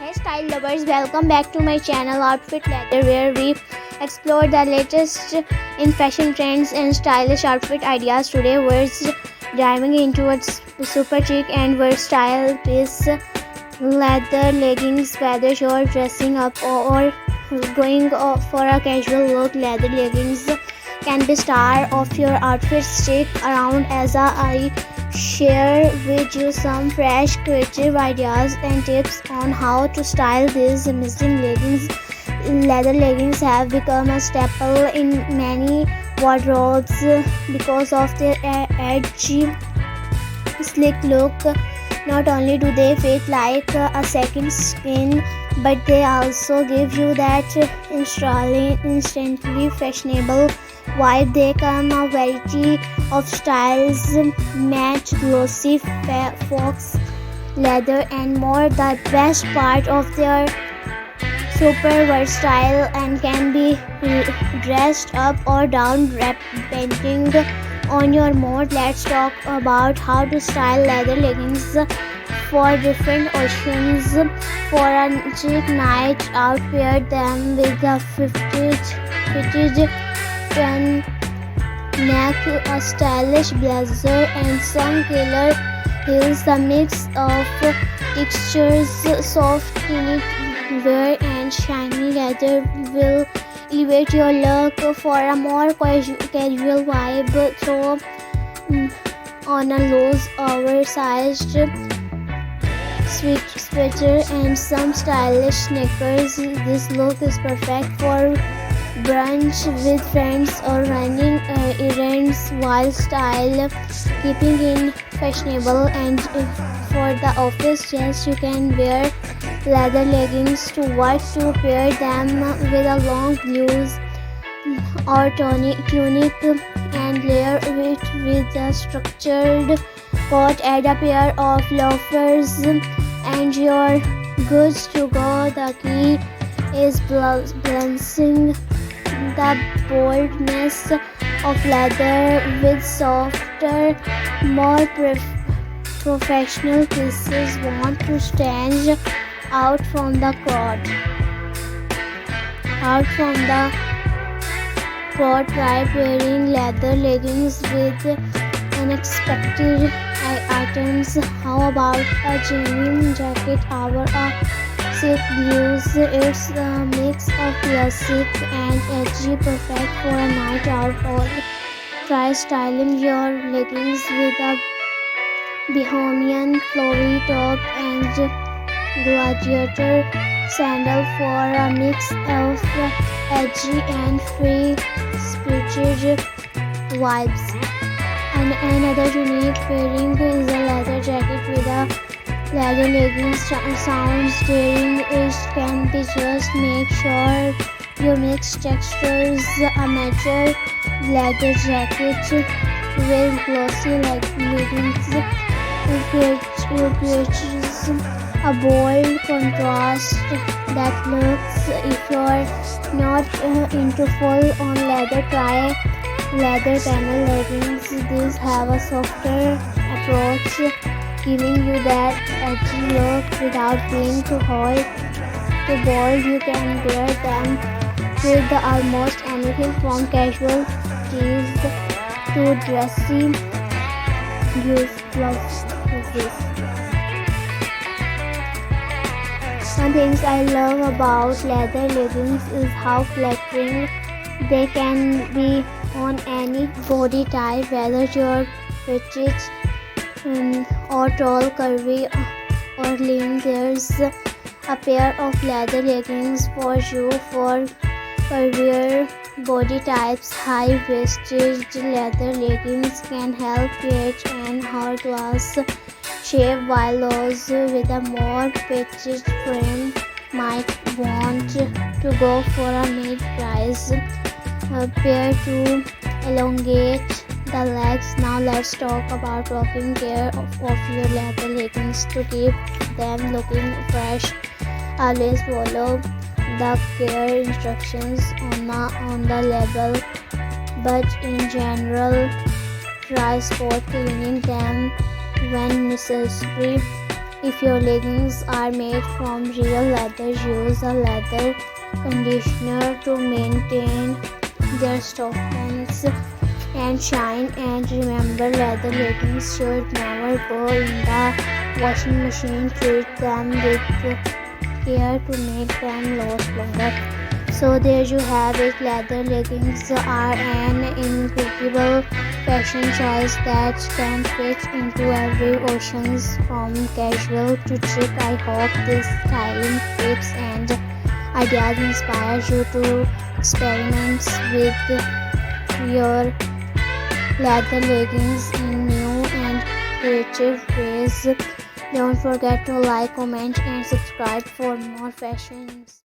Hey style lovers, welcome back to my channel Outfit Leather, where we explore the latest in fashion trends and stylish outfit ideas. Today we're diving into a super chic and versatile piece, leather leggings. Whether you're dressing up or going for a casual look, leather leggings can be star of your outfit. Stick around as I share with you some fresh creative ideas and tips on how to style these amazing leggings. Leather leggings have become a staple in many wardrobes because of their edgy, sleek look. Not only do they fit like a second skin, but they also give you that instantly fashionable vibe. They come a variety of styles, matte, glossy, fox leather and more. The best part of their super versatile and can be dressed up or down depending on your mood. Let's talk about how to style leather leggings for different occasions. For a chic night out, pair them with a fitted neck, a stylish blazer and some killer heels. The mix of textures, soft knitwear and shiny leather will elevate your look. For a more casual vibe, throw on a loose oversized sweater and some stylish sneakers. This look is perfect for brunch with friends or running errands while style keeping in fashionable. And for the office, yes, you can wear leather leggings to work, to pair them with a long blouse or tunic and layer it with a structured coat. Add a pair of loafers and you're good to go. The key is balancing the boldness of leather with softer, more professional pieces. Want to stand out from the crowd. Try pairing leather leggings with unexpected items. How about a genuine jacket or a silk blues? It's a mix of classic and edgy, perfect for a night out. Or try styling your leggings with a bohemian flowy top and gladiator sandal for a mix of edgy and free-spirited vibes. And another unique pairing is a leather jacket with a leather leggings. Sounds daring, it can be. Just make sure you mix textures. A mature leather jacket with glossy leggings creates a bold contrast that looks. If you're not into full-on leather, try leather panel leggings. These have a softer approach, giving you that edgy look without being too hot, too bold. You can wear them with almost anything from casual tees to dressy blouses. One thing I love about leather leggings is how flattering they can be on any body type, whether you're petite or tall, curvy or lean. There's a pair of leather leggings for you. For curvier body types, high-waisted leather leggings can help create an hourglass shape, while those with a more petite frame might want to go for a mid-price pair to elongate the legs. Now let's talk about taking care of your leather leggings to keep them looking fresh. Always follow the care instructions on the label, but in general, try spot cleaning them when necessary. If your leggings are made from real leather, use a leather conditioner to maintain their softness and shine. And remember, leather leggings should never go in the washing machine. Treat them with care to make them last longer. So there you have it. Leather leggings are an incredible fashion choice that can fit into every occasion, from casual to chic. I hope these styling tips and ideas inspire you to experiment with your leather leggings in new and creative ways. Don't forget to like, comment, and subscribe for more fashions.